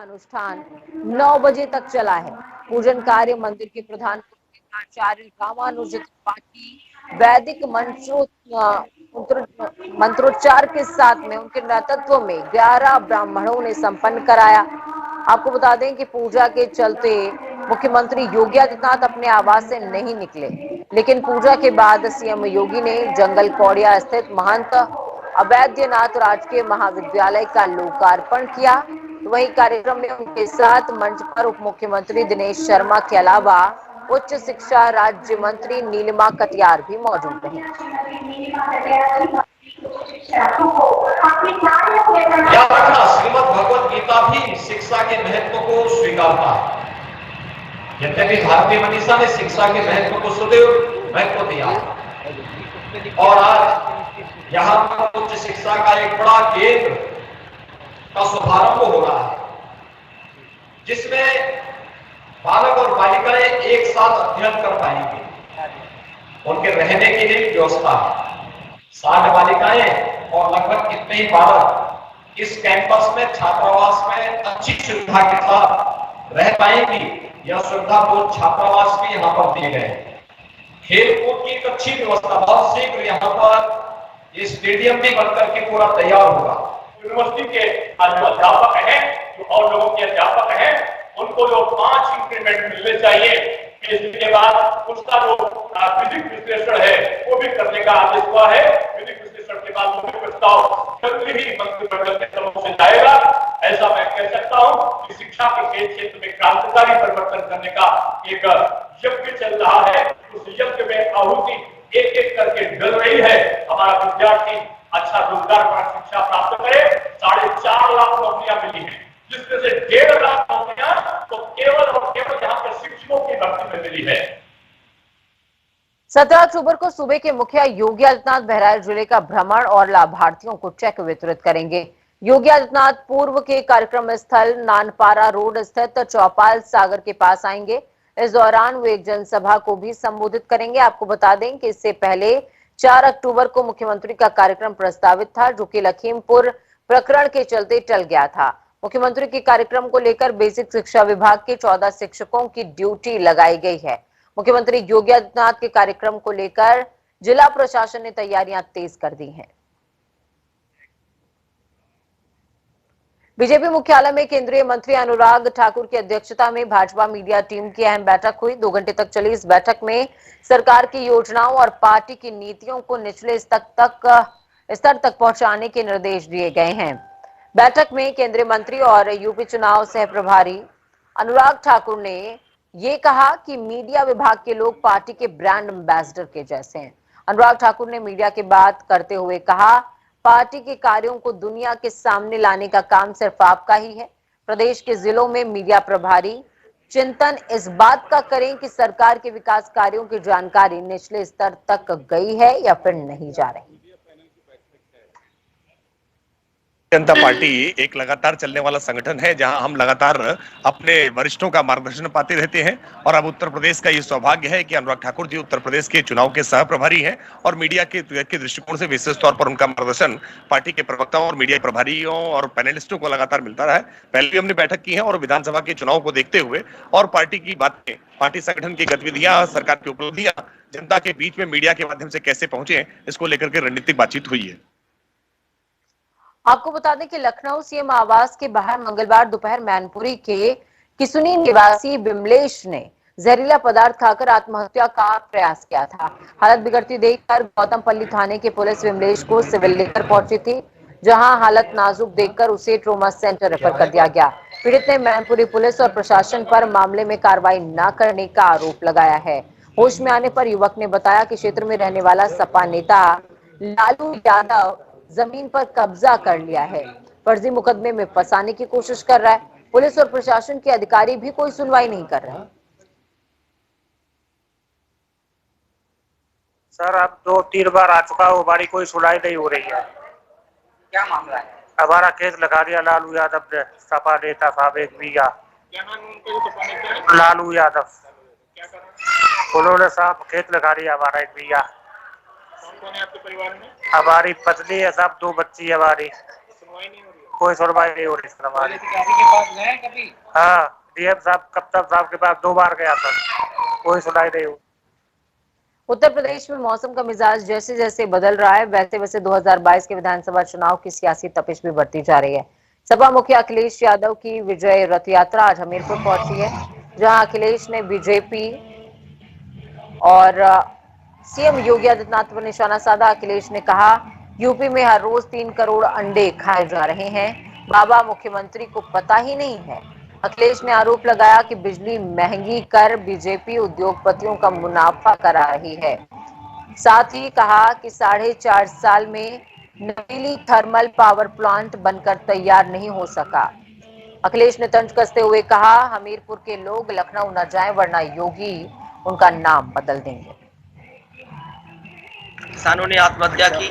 अनुष्ठान 9 बजे तक चला है। पूजन कार्य मंदिर के प्रधान आचार्य रामानुज त्रिपाठी वैदिक मंत्रोच्चार के साथ में उनके नेतृत्व में 11 ब्राह्मणों ने संपन्न कराया। आपको बता दें कि पूजा के चलते मुख्यमंत्री योगी आदित्यनाथ अपने आवास से नहीं निकले, लेकिन पूजा के बाद सीएम योगी ने जंगल कौड़िया स्थित महंत अवैधनाथ राजकीय महाविद्यालय का लोकार्पण किया। वहीं कार्यक्रम में उनके साथ मंच पर उप मुख्यमंत्री दिनेश शर्मा के अलावा उच्च शिक्षा राज्य मंत्री नीलिमा कटियार भी मौजूद रहे। याद रखना, श्रीमद् भगवत गीता भी शिक्षा के महत्व को स्वीकारता है। यद्यपि भारतीय मनीषा ने शिक्षा के महत्व को सदैव महत्व दिया और आज यहाँ पर उच्च शिक्षा का एक बड़ा केंद्र का शुभारंभ हो रहा है, जिसमें बालक और बालिकाएं एक साथ अध्ययन कर पाएंगे। उनके रहने के लिए व्यवस्था, 60 बालिकाएं और लगभग कितने ही बालक इस कैंपस में छात्रावास में अच्छी सुविधा के साथ रह पाएंगी। यह सुविधा दो छात्रावास भी यहाँ पर दिए गए। खेल कूद की एक अच्छी व्यवस्था, बहुत शीघ्र यहाँ पर ये स्टेडियम भी बनकर के पूरा तैयार होगा। यूनिवर्सिटी के जो अध्यापक हैं, जो और लोगों के अध्यापक हैं, उनको जो 5 इंक्रीमेंट मिलने चाहिए, इसके बाद उसका जो विधिक विश्लेषण है वो भी करने का आदेश हुआ है। विधिक विश्लेषण के बाद वो भी प्रस्ताव जल्द ही मंत्रिमंडल के तरफ से जाएगा। ऐसा मैं कह सकता हूँ कि शिक्षा के क्षेत्र में क्रांतिकारी परिवर्तन करने का एक यज्ञ चल रहा है। उस यज्ञ में आहुति एक एक करके डल रही है। हमारा विद्यार्थी अच्छा रोजगार पर शिक्षा प्राप्त करे। 4.5 लाख नौकरियां मिली है, जिसमें से 1.5 लाख नौकरियां तो केवल और केवल यहाँ पे शिक्षकों की भर्ती में मिली है। 17 अक्टूबर को सूबे के मुखिया योगी आदित्यनाथ बहराइच जिले का भ्रमण और लाभार्थियों को चेक वितरित करेंगे। योगी आदित्यनाथ पूर्व के कार्यक्रम स्थल नानपारा रोड स्थित चौपाल सागर के पास आएंगे। इस दौरान वो एक जनसभा को भी संबोधित करेंगे। आपको बता दें कि इससे पहले 4 अक्टूबर को मुख्यमंत्री का कार्यक्रम प्रस्तावित था, जो कि लखीमपुर प्रकरण के चलते टल गया था। मुख्यमंत्री के कार्यक्रम को लेकर बेसिक शिक्षा विभाग के 14 शिक्षकों की ड्यूटी लगाई गई है। मुख्यमंत्री योगी आदित्यनाथ के कार्यक्रम को लेकर जिला प्रशासन ने तैयारियां तेज कर दी हैं। बीजेपी मुख्यालय में केंद्रीय मंत्री अनुराग ठाकुर की अध्यक्षता में भाजपा मीडिया टीम की अहम बैठक हुई। 2 घंटे तक चली इस बैठक में सरकार की योजनाओं और पार्टी की नीतियों को निचले स्तर तक पहुंचाने के निर्देश दिए गए हैं। बैठक में केंद्रीय मंत्री और यूपी चुनाव सह प्रभारी अनुराग ठाकुर ने ये कहा कि मीडिया विभाग के लोग पार्टी के ब्रांड एम्बेसडर के जैसे हैं। अनुराग ठाकुर ने मीडिया की बात करते हुए कहा, पार्टी के कार्यों को दुनिया के सामने लाने का काम सिर्फ आपका ही है। प्रदेश के जिलों में मीडिया प्रभारी चिंतन इस बात का करें कि सरकार के विकास कार्यों की जानकारी निचले स्तर तक गई है या फिर नहीं जा रही। जनता पार्टी एक लगातार चलने वाला संगठन है, जहां हम लगातार अपने वरिष्ठों का मार्गदर्शन पाते रहते हैं। और अब उत्तर प्रदेश का ये सौभाग्य है कि अनुराग ठाकुर जी उत्तर प्रदेश के चुनाव के सह प्रभारी हैं और मीडिया के दृष्टिकोण से विशेष तौर पर उनका मार्गदर्शन पार्टी के प्रवक्ताओं और मीडिया प्रभारियों और पैनलिस्टों को लगातार मिलता रहा है। पहले भी हमने बैठक की है और विधानसभा के चुनाव को देखते हुए और पार्टी की बातें, पार्टी संगठन की गतिविधियां, सरकार की उपलब्धियां जनता के बीच में मीडिया के माध्यम से कैसे पहुंचे, इसको लेकर के रणनीतिक बातचीत हुई है। आपको बता दें कि लखनऊ सीएम आवास के बाहर मंगलवार दोपहर मैनपुरी के किसुनी निवासी बिमलेश ने जहरीला पदार्थ खाकर आत्महत्या का प्रयास किया था। हालत बिगड़ती देखकर गौतमपल्ली थाने की पुलिस बिमलेश को सिविल लेकर पहुंची थी, जहां हालत नाजुक देखकर उसे ट्रॉमा सेंटर रेफर कर दिया गया। पीड़ित ने मैनपुरी पुलिस और प्रशासन पर मामले में कार्रवाई न करने का आरोप लगाया है। होश में आने पर युवक ने बताया कि क्षेत्र में रहने वाला सपा नेता लालू यादव जमीन पर कब्जा कर लिया है, फर्जी मुकदमे में फंसाने की कोशिश कर रहा है। पुलिस और प्रशासन के अधिकारी भी कोई सुनवाई नहीं कर रहे। सर अब 2-3 बार आ चुका है, हमारी कोई सुनवाई नहीं हो रही है। क्या मामला है? हमारा केस लगा दिया लालू यादव ने, सपा नेता साहब एक बीघा। क्या नाम है उनका? लालू यादव। क्या कर रहे हैं? उन्होंने साहब खेत लगा दिया हमारा 1 बीघा। कौन है आपके परिवार में? हमारी पत्नी है साहब, 2 बच्ची है हमारी। सुनवाई नहीं हो रही है? कोई सुनवाई नहीं हो रही सर हमारी। अधिकारी के पास गए कभी? हाँ, डीएम साहब, कप्तान साहब के पास 2 बार गया था, कोई सुनाई नहीं हुई। उत्तर प्रदेश में मौसम का मिजाज जैसे जैसे बदल रहा है, वैसे वैसे 2022 के विधानसभा चुनाव की सियासी तपिश भी बढ़ती जा रही है। सपा मुखिया अखिलेश यादव की विजय रथ यात्रा आज हमीरपुर पहुंची है, जहां अखिलेश ने बीजेपी और सीएम योगी आदित्यनाथ पर निशाना साधा। अखिलेश ने कहा, यूपी में हर रोज 3 करोड़ अंडे खाए जा रहे हैं, बाबा मुख्यमंत्री को पता ही नहीं है। अखिलेश ने आरोप लगाया कि बिजली महंगी कर बीजेपी उद्योगपतियों का मुनाफा करा रही है। साथ ही कहा कि 4.5 साल में नवेली थर्मल पावर प्लांट बनकर तैयार नहीं हो सका। अखिलेश ने तंज कसते हुए कहा, हमीरपुर के लोग लखनऊ न जाएं वरना योगी उनका नाम बदल देंगे। किसानों ने आत्महत्या की,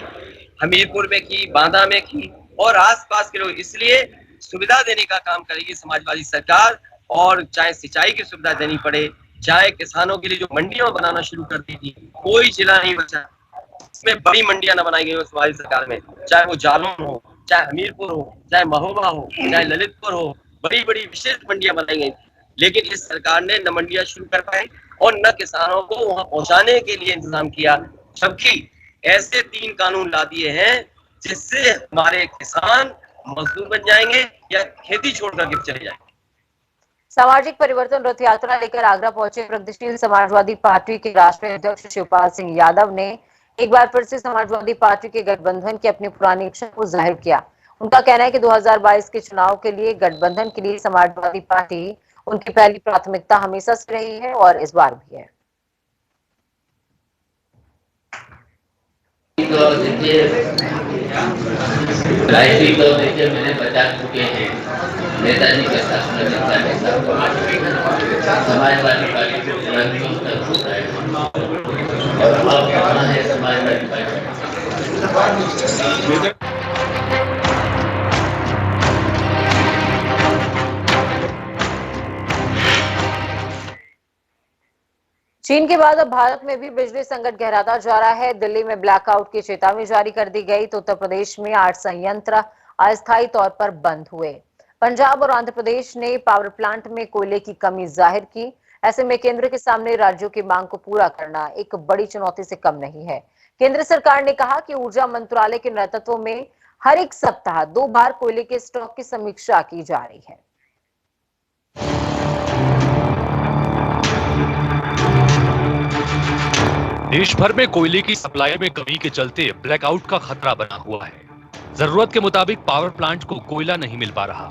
हमीरपुर में की, बांदा में की और आसपास के लोग, इसलिए सुविधा देने का काम करेगी समाजवादी सरकार। और चाहे सिंचाई की सुविधा देनी पड़े, चाहे किसानों के लिए जो मंडियां बनाना शुरू कर दी थी, कोई जिला नहीं बचा इसमें बड़ी मंडियां न बनाई गई समाजवादी सरकार में, चाहे वो जालौन हो, चाहे हमीरपुर हो, चाहे महोबा हो, चाहे ललितपुर हो, बड़ी बड़ी विशेष मंडियां बनाई गई। लेकिन इस सरकार ने न मंडियां शुरू कर पाई और न किसानों को वहां पहुंचाने के लिए इंतजाम किया, जबकि ऐसे 3 कानून ला दिए हैं जिससे हमारे किसान मजदूर बन जाएंगे या खेती छोड़कर के चले जाएंगे। सामाजिक परिवर्तन रथ यात्रा लेकर आगरा पहुंचे प्रगतिशील समाजवादी पार्टी के राष्ट्रीय अध्यक्ष शिवपाल सिंह यादव ने एक बार फिर से समाजवादी पार्टी के गठबंधन की अपनी पुरानी इच्छा को जाहिर किया। उनका कहना है कि 2022 के चुनाव के लिए गठबंधन के लिए समाजवादी पार्टी उनकी पहली प्राथमिकता हमेशा से रही है और इस बार भी है। राजनीति तो देखिए मैंने बता चुके हैं, नेताजी के साथ समाजवादी पार्टी को तुरंत होता है और अब कहाँ है समाजवादी पार्टी। चीन के बाद अब भारत में भी बिजली संकट गहराता जा रहा है। दिल्ली में ब्लैकआउट की चेतावनी जारी कर दी गई तो उत्तर प्रदेश में 8 संयंत्र अस्थायी तौर पर बंद हुए। पंजाब और आंध्र प्रदेश ने पावर प्लांट में कोयले की कमी जाहिर की। ऐसे में केंद्र के सामने राज्यों की मांग को पूरा करना एक बड़ी चुनौती से कम नहीं है। केंद्र सरकार ने कहा कि ऊर्जा मंत्रालय के नेतृत्व में हर एक सप्ताह 2 बार कोयले के स्टॉक की समीक्षा की जा रही है। देश भर में कोयले की सप्लाई में कमी के चलते ब्लैकआउट का खतरा बना हुआ है। जरूरत के मुताबिक पावर प्लांट को कोयला नहीं मिल पा रहा।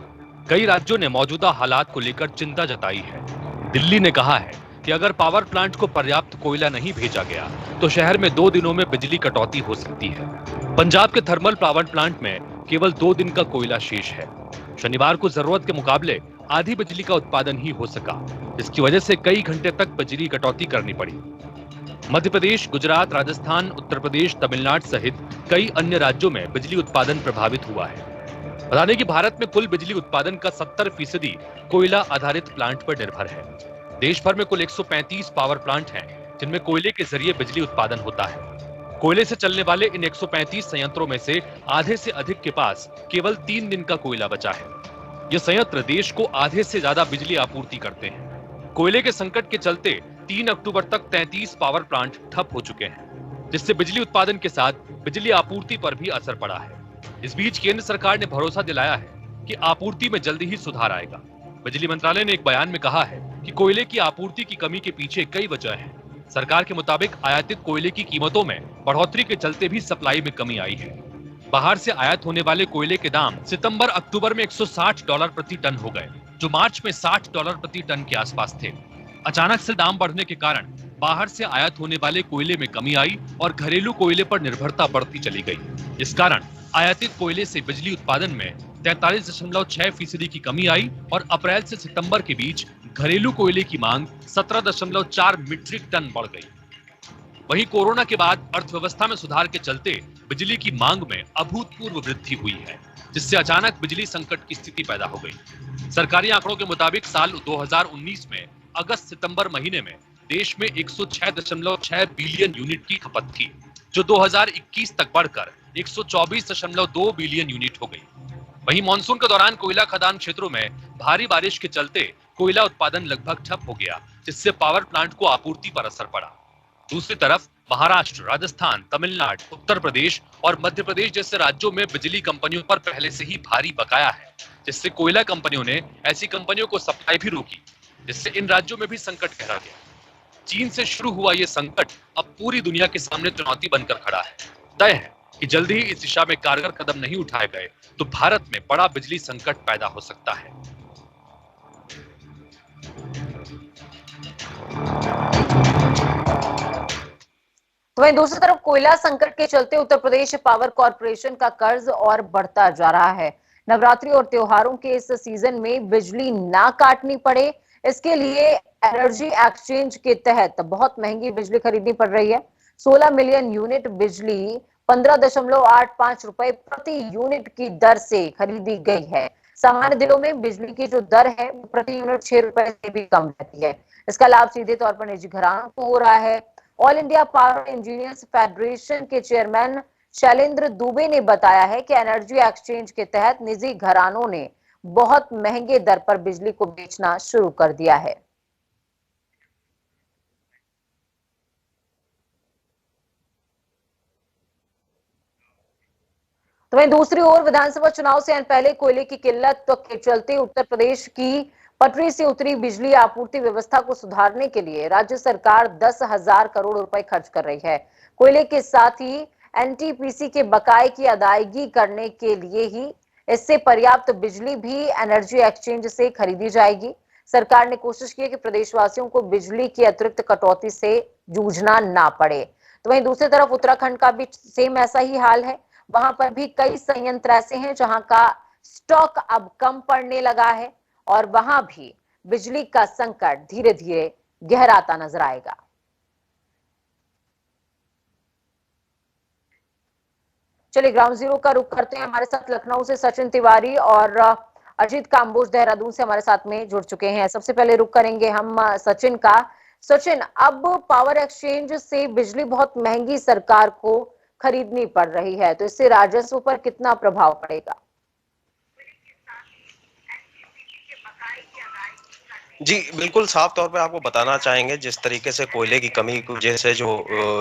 कई राज्यों ने मौजूदा हालात को लेकर चिंता जताई है। दिल्ली ने कहा है कि अगर पावर प्लांट को पर्याप्त कोयला नहीं भेजा गया तो शहर में 2 दिनों में बिजली कटौती हो सकती है। पंजाब के थर्मल पावर प्लांट में केवल 2 दिन का कोयला शेष है। शनिवार को जरूरत के मुकाबले आधी बिजली का उत्पादन ही हो सका, जिसकी वजह से कई घंटे तक बिजली कटौती करनी पड़ी। मध्य प्रदेश, गुजरात, राजस्थान, उत्तर प्रदेश, तमिलनाडु सहित कई अन्य राज्यों में बिजली उत्पादन प्रभावित हुआ है। बता दें कि भारत में कुल बिजली उत्पादन का 70% कोयला आधारित प्लांट पर निर्भर है। देश भर में कुल 135 पावर प्लांट हैं, जिनमें कोयले के जरिए बिजली उत्पादन होता है। कोयले से चलने वाले इन 135 संयंत्रों में से आधे से अधिक के पास केवल 3 दिन का कोयला बचा है। ये संयंत्र देश को आधे से ज्यादा बिजली आपूर्ति करते हैं। कोयले के संकट के चलते 3 अक्टूबर तक 33 पावर प्लांट ठप हो चुके हैं, जिससे बिजली उत्पादन के साथ बिजली आपूर्ति पर भी असर पड़ा है। इस बीच केंद्र सरकार ने भरोसा दिलाया है कि आपूर्ति में जल्दी ही सुधार आएगा। बिजली मंत्रालय ने एक बयान में कहा है कि कोयले की आपूर्ति की कमी के पीछे कई वजह हैं। सरकार के मुताबिक आयातित कोयले की कीमतों में बढ़ोतरी के चलते भी सप्लाई में कमी आई है। बाहर से आयात होने वाले कोयले के दाम सितंबर-अक्टूबर में $160 प्रति टन हो गए, जो मार्च में $60 प्रति टन के आसपास थे। अचानक से दाम बढ़ने के कारण बाहर से आयात होने वाले कोयले में कमी आई और घरेलू कोयले पर निर्भरता बढ़ती चली गई। इस कारण आयातित कोयले से बिजली उत्पादन में 43.6% की कमी आई और अप्रैल से सितंबर के बीच घरेलू कोयले की मांग 17.4 मीट्रिक टन बढ़ गई। वहीं कोरोना के बाद अर्थव्यवस्था में सुधार के चलते बिजली की मांग में अभूतपूर्व वृद्धि हुई है, जिससे अचानक बिजली संकट की स्थिति पैदा हो गई। सरकारी आंकड़ों के मुताबिक साल 2019 में अगस्त-सितंबर महीने में देश में 106.6 बिलियन यूनिट की खपत थी, जो 2021 तक बढ़कर 124.2 बिलियन यूनिट हो गई। वहीं मानसून के दौरान कोयला खदान क्षेत्रों में भारी बारिश के चलते कोयला उत्पादन लगभग ठप हो गया, जिससे पावर प्लांट को आपूर्ति पर असर पड़ा। दूसरी तरफ महाराष्ट्र, राजस्थान, तमिलनाडु, उत्तर प्रदेश और मध्य प्रदेश जैसे राज्यों में बिजली कंपनियों पर पहले से ही भारी बकाया है, जिससे कोयला कंपनियों ने ऐसी कंपनियों को सप्लाई भी रोकी, जिससे इन राज्यों में भी संकट गहरा गया। चीन से शुरू हुआ ये संकट अब पूरी दुनिया के सामने चुनौती बनकर खड़ा है। तय है कि जल्द ही इस दिशा में कारगर कदम नहीं उठाए गए तो भारत में बड़ा बिजली संकट पैदा हो सकता है। तो वहीं दूसरी तरफ कोयला संकट के चलते उत्तर प्रदेश पावर कॉर्पोरेशन का कर्ज और बढ़ता जा रहा है। नवरात्रि और त्योहारों के इस सीजन में बिजली ना काटनी पड़े, इसके लिए एनर्जी एक्सचेंज के तहत बहुत महंगी बिजली खरीदनी पड़ रही है। 16 मिलियन यूनिट बिजली 15.85 रुपए प्रति यूनिट की दर से खरीदी गई है। सामान्य दिनों में बिजली की जो दर है वो प्रति यूनिट 6 रुपए से भी कम रहती है। इसका लाभ सीधे तौर पर निजी घरानों को हो रहा है। All India power engineers federation के चेयरमैन शैलेंद्र दुबे ने बताया है कि एनर्जी एक्सचेंज के तहत निजी घरानों ने बहुत महंगे दर पर बिजली को बेचना शुरू कर दिया है। तो वहीं दूसरी ओर विधानसभा चुनाव से पहले कोयले की किल्लत के चलते उत्तर प्रदेश की पटरी से उतरी बिजली आपूर्ति व्यवस्था को सुधारने के लिए राज्य सरकार 10,000 करोड़ रुपए खर्च कर रही है। कोयले के साथ ही एनटीपीसी के बकाये की अदायगी करने के लिए ही इससे पर्याप्त बिजली भी एनर्जी एक्सचेंज से खरीदी जाएगी। सरकार ने कोशिश की है कि प्रदेशवासियों को बिजली की अतिरिक्त कटौती से जूझना ना पड़े। तो वहीं दूसरी तरफ उत्तराखंड का भी सेम ऐसा ही हाल है। वहां पर भी कई संयंत्र ऐसे हैं जहां का स्टॉक अब कम पड़ने लगा है और वहां भी बिजली का संकट धीरे धीरे गहराता नजर आएगा। चलिए ग्राउंड जीरो का रुख करते हैं। हमारे साथ लखनऊ से सचिन तिवारी और अजीत काम्बोज देहरादून से हमारे साथ में जुड़ चुके हैं। सबसे पहले रुख करेंगे हम सचिन का। सचिन, अब पावर एक्सचेंज से बिजली बहुत महंगी सरकार को खरीदनी पड़ रही है, तो इससे राजस्व पर कितना प्रभाव पड़ेगा? जी बिल्कुल, साफ तौर पे आपको बताना चाहेंगे जिस तरीके से कोयले की कमी की वजह से जो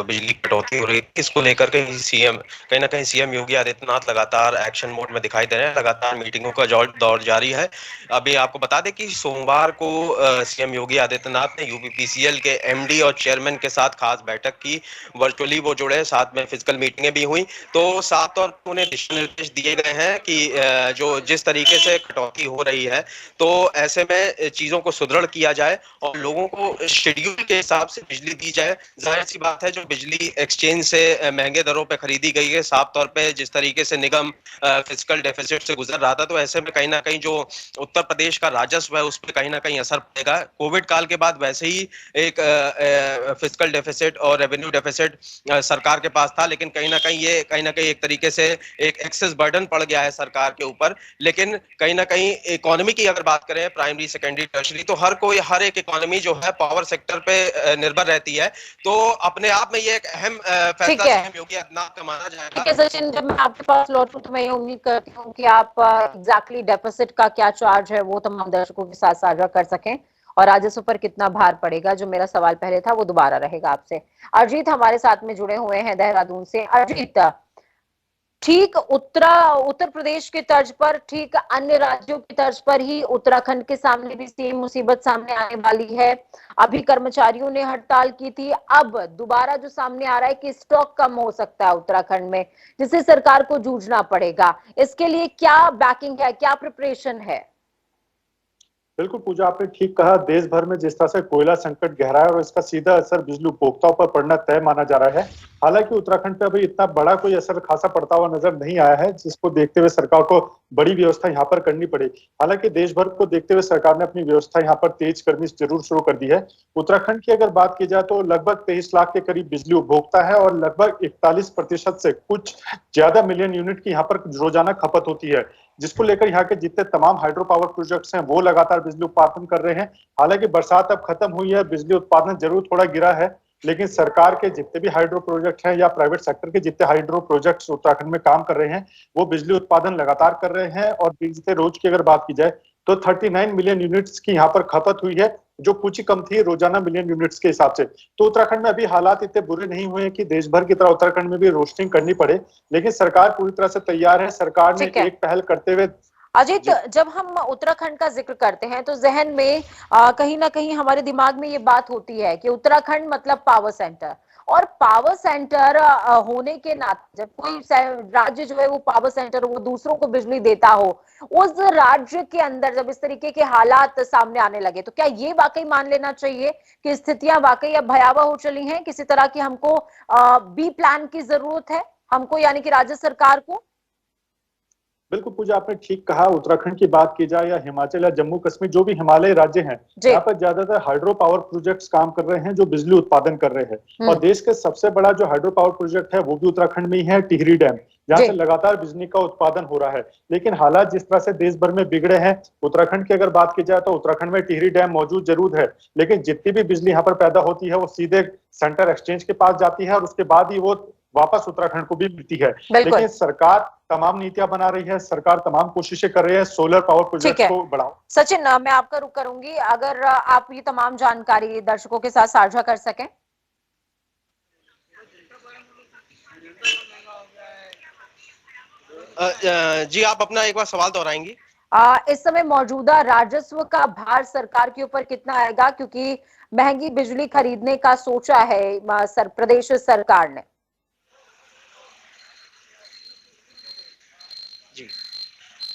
बिजली कटौती हो रही है, इसको लेकर के कहीं ना कहीं सीएम योगी आदित्यनाथ लगातार एक्शन मोड में दिखाई दे रहे हैं। लगातार मीटिंगों का दौर जारी है। अभी आपको बता दें कि सोमवार को सीएम योगी आदित्यनाथ ने यूपीपीसीएल के एमडी और चेयरमैन के साथ खास बैठक की। वर्चुअली वो जुड़े, साथ में फिजिकल मीटिंगें भी हुई। तो साफ तौर पर उन्हें दिशा निर्देश दिए गए हैं कि जो जिस तरीके से कटौती हो रही है, तो ऐसे में चीजों को सुदृढ़ किया जाए और लोगों को शेड्यूल के हिसाब से बिजली दी जाए। जाहिर सी बात है, जो बिजली एक्सचेंज से महंगे दरों पे खरीदी गई है, साफ तौर पे जिस तरीके से निगम फिस्कल डेफिसिट से गुजर रहा था, तो ऐसे में कहीं ना कहीं जो उत्तर प्रदेश का राजस्व है उस पर कहीं ना कहीं असर पड़ेगा। कोविड काल के बाद वैसे ही एक फिस्कल डेफिसिट और रेवेन्यू डेफिसिट सरकार के पास था, लेकिन कहीं ना कहीं एक तरीके से एक एक्सेस बर्डन पड़ गया है सरकार के ऊपर। लेकिन कहीं ना कहीं इकोनॉमी की अगर बात करें, प्राइमरी सेकेंडरी टर्शरी, तो हर एक इकोनॉमी जो है पावर सेक्टर पे निर्भर रहती है। तो अपने आप में ये एक अहम फैसला सीएम योगी आदित्यनाथ का माना जाएगा। ठीक है सचिन, जब मैं आपके पास लौटूं तो मैं ये उम्मीद करती हूँ कि आप एग्जैक्टली डेफिसिट का क्या चार्ज है वो तमाम दर्शकों के साथ साझा कर सकें और राजस्व पर कितना भार पड़ेगा। जो मेरा सवाल पहले था वो दोबारा रहेगा आपसे। अजीत हमारे साथ में जुड़े हुए हैं देहरादून से। अजीत, ठीक उत्तर प्रदेश के तर्ज पर, ठीक अन्य राज्यों की तर्ज पर ही उत्तराखंड के सामने भी सेम मुसीबत सामने आने वाली है। अभी कर्मचारियों ने हड़ताल की थी, अब दोबारा जो सामने आ रहा है कि स्टॉक कम हो सकता है उत्तराखंड में, जिससे सरकार को जूझना पड़ेगा। इसके लिए क्या बैकिंग है, क्या प्रिपरेशन है? बिल्कुल पूजा, आपने ठीक कहा। देश भर में जिस तरह से कोयला संकट गहरा है और इसका सीधा असर बिजली उपभोक्ताओं पर पड़ना तय माना जा रहा है। हालांकि उत्तराखंड पे अभी इतना बड़ा कोई असर खासा पड़ता हुआ नजर नहीं आया है, जिसको देखते हुए सरकार को बड़ी व्यवस्था यहाँ पर करनी पड़ेगी। हालांकि देश भर को देखते हुए सरकार ने अपनी व्यवस्था यहाँ पर तेज करनी जरूर शुरू कर दी है। उत्तराखंड की अगर बात की जाए तो लगभग 23 लाख के करीब बिजली उपभोक्ता है और लगभग 41% से कुछ ज्यादा मिलियन यूनिट की यहाँ पर रोजाना खपत होती है, जिसको लेकर यहाँ के जितने तमाम हाइड्रो पावर प्रोजेक्ट्स हैं वो लगातार बिजली उत्पादन कर रहे हैं। हालांकि बरसात अब खत्म हुई है, बिजली उत्पादन जरूर थोड़ा गिरा है, लेकिन सरकार के जितने भी हाइड्रो प्रोजेक्ट हैं या प्राइवेट सेक्टर के जितने हाइड्रो प्रोजेक्ट्स उत्तराखंड में काम कर रहे हैं वो बिजली उत्पादन लगातार कर रहे हैं। और बीते रोज की अगर बात की जाए तो 39 मिलियन यूनिट्स की यहाँ पर खपत हुई है, जो कुछ ही कम थी रोजाना मिलियन यूनिट्स के हिसाब से। तो उत्तराखंड में अभी हालात इतने बुरे नहीं हुए हैं कि देश भर की तरह उत्तराखंड में भी रोस्टिंग करनी पड़े, लेकिन सरकार पूरी तरह से तैयार है। सरकार ने एक पहल करते हुए अजीत, जब हम उत्तराखंड का जिक्र करते हैं तो जहन में कहीं ना कहीं हमारे दिमाग में ये बात होती है कि उत्तराखंड मतलब पावर सेंटर, और पावर सेंटर होने के नाते जब कोई राज्य जो है वो पावर सेंटर वो दूसरों को बिजली देता हो, उस राज्य के अंदर जब इस तरीके के हालात सामने आने लगे तो क्या ये वाकई मान लेना चाहिए कि स्थितियां वाकई अब भयावह हो चली हैं? किसी तरह की हमको बी प्लान की जरूरत है, हमको यानी कि राज्य सरकार को? बिल्कुल पूजा, आपने ठीक कहा। उत्तराखंड की बात की जाए या हिमाचल या जम्मू कश्मीर, जो भी हिमालय राज्य हैं, यहाँ पर ज्यादातर हाइड्रो पावर प्रोजेक्ट्स काम कर रहे हैं जो बिजली उत्पादन कर रहे हैं। और देश के सबसे बड़ा जो हाइड्रो पावर प्रोजेक्ट है वो भी उत्तराखंड में ही है, टिहरी डैम, जहाँ से लगातार बिजली का उत्पादन हो रहा है। लेकिन हालात जिस तरह से देश भर में बिगड़े हैं, उत्तराखंड की अगर बात की जाए तो उत्तराखंड में टिहरी डैम मौजूद जरूर है, लेकिन जितनी भी बिजली यहाँ पर पैदा होती है वो सीधे सेंटर एक्सचेंज के पास जाती है और उसके बाद ही वो वापस उत्तराखंड को भी मिलती है। लेकिन सरकार तमाम नीतियां बना रही है, सरकार तमाम कोशिशें कर रही है सोलर पावर प्रोजेक्ट को बढ़ाओ। सचिन, मैं आपका रुख करूंगी, अगर आप ये तमाम जानकारी दर्शकों के साथ साझा कर सकें। जी, आप अपना एक बार सवाल दोहराएंगी? इस समय मौजूदा राजस्व का भार सरकार के ऊपर कितना आएगा, क्योंकि महंगी बिजली खरीदने का सोचा है प्रदेश सरकार ने? जी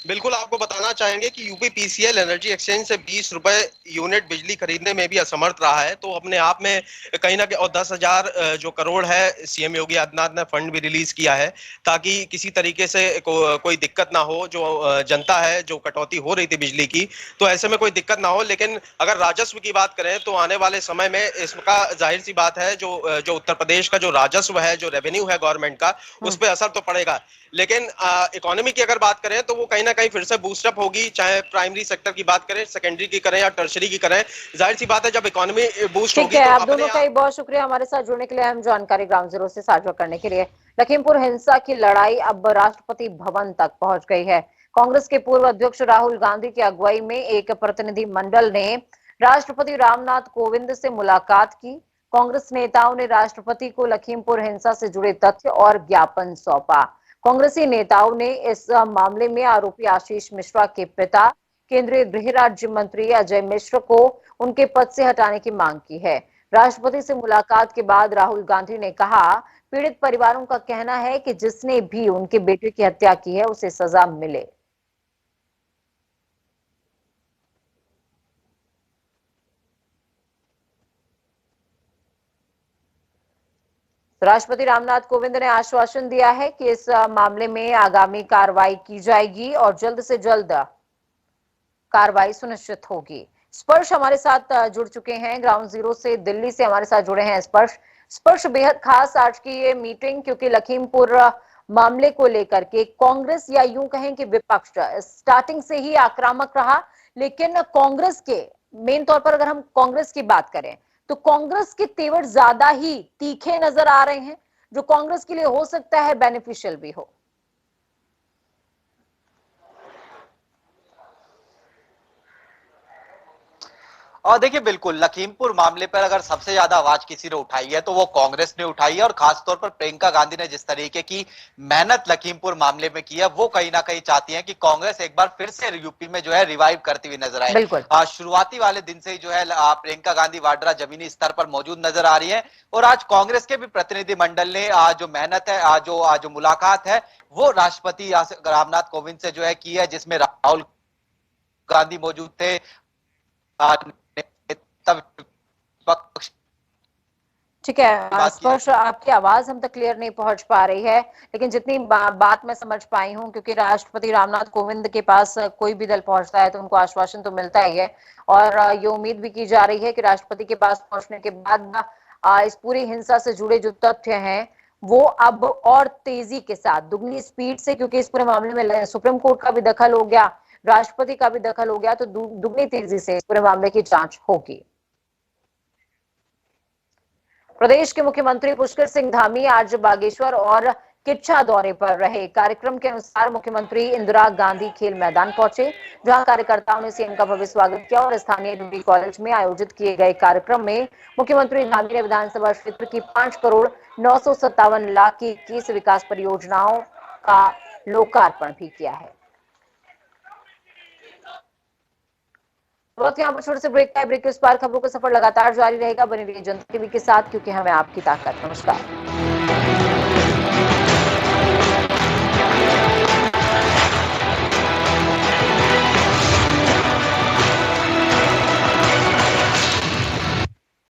बिल्कुल, आपको बताना चाहेंगे कि यूपी पीसीएल एनर्जी एक्सचेंज से 20 रुपए यूनिट बिजली खरीदने में भी असमर्थ रहा है। तो अपने आप में कहीं ना कहीं, और 10,000 जो करोड़ है सीएम योगी आदित्यनाथ ने फंड भी रिलीज किया है ताकि किसी तरीके से कोई दिक्कत ना हो। जो जनता है, जो कटौती हो रही थी बिजली की, तो ऐसे में कोई दिक्कत ना हो। लेकिन अगर राजस्व की बात करें तो आने वाले समय में इसका जाहिर सी बात है जो उत्तर प्रदेश का जो राजस्व है, जो रेवेन्यू है गवर्नमेंट का, उस पर असर तो पड़ेगा। लेकिन इकोनॉमी की अगर बात करें तो वो कहीं ना कहीं फिर से बूस्टअप होगी, चाहे प्राइमरी सेक्टर की बात करें, सेकेंडरी की करें या टर्शरी की करें। जाहिर सी बात है जब इकोनॉमी बूस्ट होगी। ठीक है, आप दोनों का ही बहुत शुक्रिया हमारे साथ जुड़ने के लिए, अहम जानकारी ग्राउंड जीरो से साझा करने के लिए। लखीमपुर हिंसा की लड़ाई अब राष्ट्रपति भवन तक पहुंच गई है। कांग्रेस के पूर्व अध्यक्ष राहुल गांधी की अगुवाई में एक प्रतिनिधि मंडल ने राष्ट्रपति रामनाथ कोविंद से मुलाकात की। कांग्रेस नेताओं ने राष्ट्रपति को लखीमपुर हिंसा से जुड़े तथ्य और ज्ञापन सौंपा। कांग्रेसी नेताओं ने इस मामले में आरोपी आशीष मिश्रा के पिता केंद्रीय गृह राज्य मंत्री अजय मिश्र को उनके पद से हटाने की मांग की है। राष्ट्रपति से मुलाकात के बाद राहुल गांधी ने कहा, पीड़ित परिवारों का कहना है कि जिसने भी उनके बेटे की हत्या की है उसे सजा मिले। राष्ट्रपति रामनाथ कोविंद ने आश्वासन दिया है कि इस मामले में आगामी कार्रवाई की जाएगी और जल्द से जल्द कार्रवाई सुनिश्चित होगी। स्पर्श हमारे साथ जुड़ चुके हैं ग्राउंड जीरो से, दिल्ली से हमारे साथ जुड़े हैं स्पर्श बेहद खास आज की ये मीटिंग, क्योंकि लखीमपुर मामले को लेकर के कांग्रेस या यूं कहें कि विपक्ष स्टार्टिंग से ही आक्रामक रहा। लेकिन कांग्रेस के मेन तौर पर अगर हम कांग्रेस की बात करें तो कांग्रेस के तेवर ज्यादा ही तीखे नजर आ रहे हैं, जो कांग्रेस के लिए हो सकता है बेनिफिशियल भी हो। और देखिए, बिल्कुल लखीमपुर मामले पर अगर सबसे ज्यादा आवाज किसी ने उठाई है तो वो कांग्रेस ने उठाई है। और खासतौर पर प्रियंका गांधी ने जिस तरीके की मेहनत लखीमपुर मामले में की है, वो कहीं ना कहीं चाहती है कि कांग्रेस एक बार फिर से यूपी में जो है रिवाइव करती हुई नजर आए। शुरुआती वाले दिन से ही जो है प्रियंका गांधी वाड्रा जमीनी स्तर पर मौजूद नजर आ रही है। और आज कांग्रेस के भी प्रतिनिधि मंडल ने जो मेहनत है, जो मुलाकात है, वो राष्ट्रपति रामनाथ कोविंद से जो है की है, जिसमें राहुल गांधी मौजूद थे, ठीक है स्पर्श, आपकी आवाज हम तक क्लियर नहीं पहुंच पा रही है, लेकिन जितनी बात मैं समझ पाई हूं, क्योंकि राष्ट्रपति रामनाथ कोविंद के पास कोई भी दल पहुंचता है तो उनको आश्वासन तो मिलता ही है, और ये उम्मीद भी की जा रही है कि राष्ट्रपति के पास पहुंचने के बाद इस पूरी हिंसा से जुड़े जो तथ्य हैं वो अब और तेजी के साथ, दुगनी स्पीड से, क्योंकि इस पूरे मामले में सुप्रीम कोर्ट का भी दखल हो गया, राष्ट्रपति का भी दखल हो गया, तो दुगनी तेजी से इस पूरे मामले की जांच होगी। प्रदेश के मुख्यमंत्री पुष्कर सिंह धामी आज बागेश्वर और किच्छा दौरे पर रहे। कार्यक्रम के अनुसार मुख्यमंत्री इंदिरा गांधी खेल मैदान पहुंचे, जहां कार्यकर्ताओं ने सीएम का भव्य स्वागत किया और स्थानीय डिग्री कॉलेज में आयोजित किए गए कार्यक्रम में मुख्यमंत्री धामी ने विधानसभा क्षेत्र की 5,957,00,000 की 21 विकास परियोजनाओं का लोकार्पण भी किया है। वक्त यहाँ पर छोटे से ब्रेक का। ब्रेक के उस पार खबरों का सफर लगातार जारी रहेगा। बने रहिए जनता टीवी के साथ, क्योंकि हमें आपकी ताकत। नमस्कार।